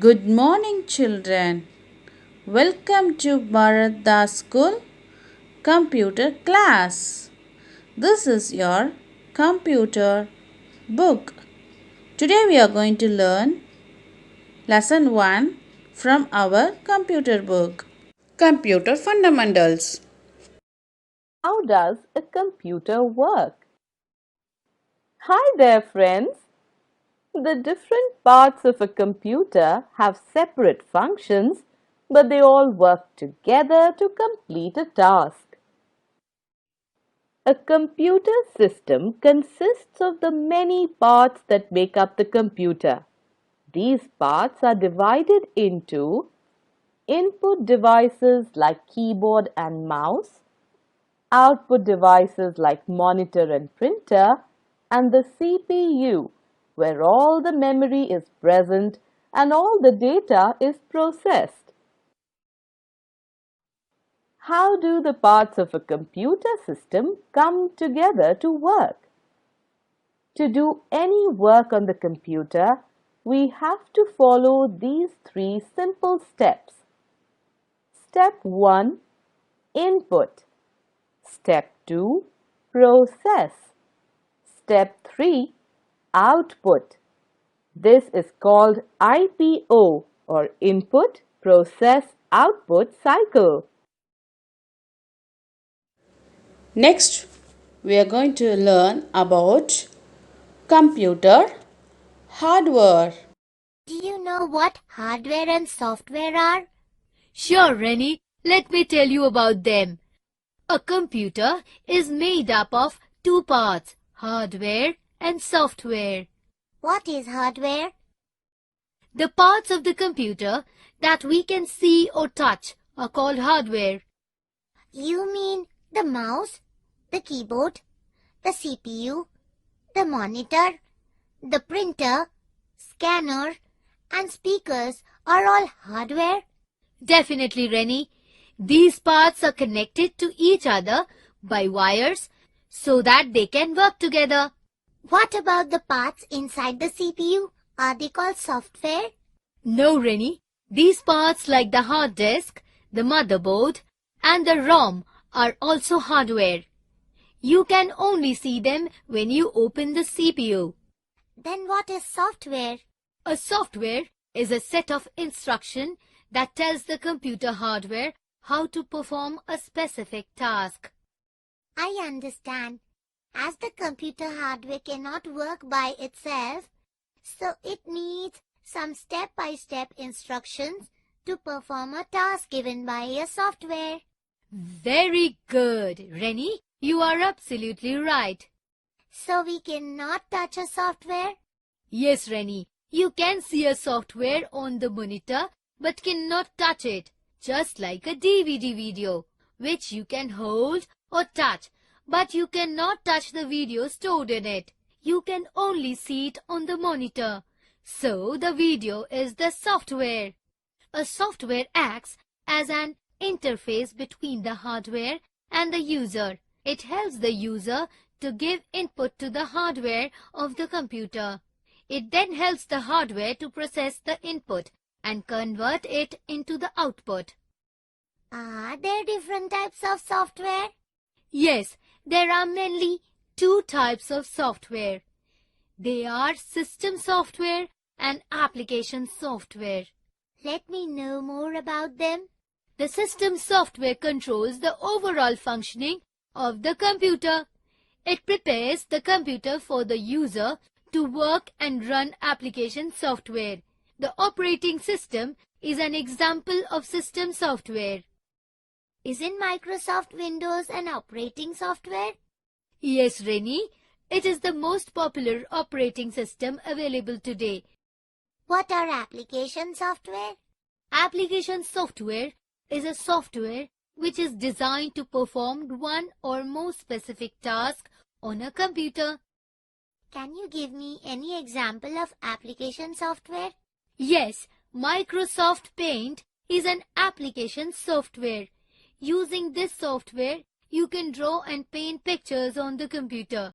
Good morning, children. Welcome to Bharat Das School Computer Class. This is your computer book. Today we are going to learn lesson 1 from our computer book. Computer Fundamentals. How does a computer work? Hi there, friends. The different parts of a computer have separate functions, but they all work together to complete a task. A computer system consists of the many parts that make up the computer. These parts are divided into input devices like keyboard and mouse, output devices like monitor and printer, and the CPU, where all the memory is present and all the data is processed. How do the parts of a computer system come together to work? To do any work on the computer, we have to follow these three simple steps. Step 1. Input. Step 2. Process. Step 3. Output. This is called IPO or Input Process Output Cycle. Next, we are going to learn about computer hardware. Do you know what hardware and software are? Sure, Rennie. Let me tell you about them. A computer is made up of two parts, hardware and software. What is hardware? The parts of the computer that we can see or touch are called hardware. You mean the mouse, the keyboard, the CPU, the monitor, the printer, scanner, and speakers are all hardware? Definitely, Rennie. These parts are connected to each other by wires so that they can work together. What about the parts inside the CPU? Are they called software? No, Rennie. These parts like the hard disk, the motherboard, and the ROM are also hardware. You can only see them when you open the CPU. Then what is software? A software is a set of instructions that tells the computer hardware how to perform a specific task. I understand. As the computer hardware cannot work by itself, so it needs some step-by-step instructions to perform a task given by a software. Very good, Rennie. You are absolutely right. So we cannot touch a software? Yes, Rennie. You can see a software on the monitor but cannot touch it, just like a DVD video, which you can hold or touch, but you cannot touch the video stored in it. You can only see it on the monitor. So the video is the software. A software acts as an interface between the hardware and the user. It helps the user to give input to the hardware of the computer. It then helps the hardware to process the input and convert it into the output. Are there different types of software? Yes, there are mainly two types of software. They are system software and application software. Let me know more about them. The system software controls the overall functioning of the computer. It prepares the computer for the user to work and run application software. The operating system is an example of system software. Isn't Microsoft Windows an operating software? Yes, Rennie, it is the most popular operating system available today. What are application software? Application software is a software which is designed to perform one or more specific tasks on a computer. Can you give me any example of application software? Yes, Microsoft Paint is an application software. Using this software, you can draw and paint pictures on the computer.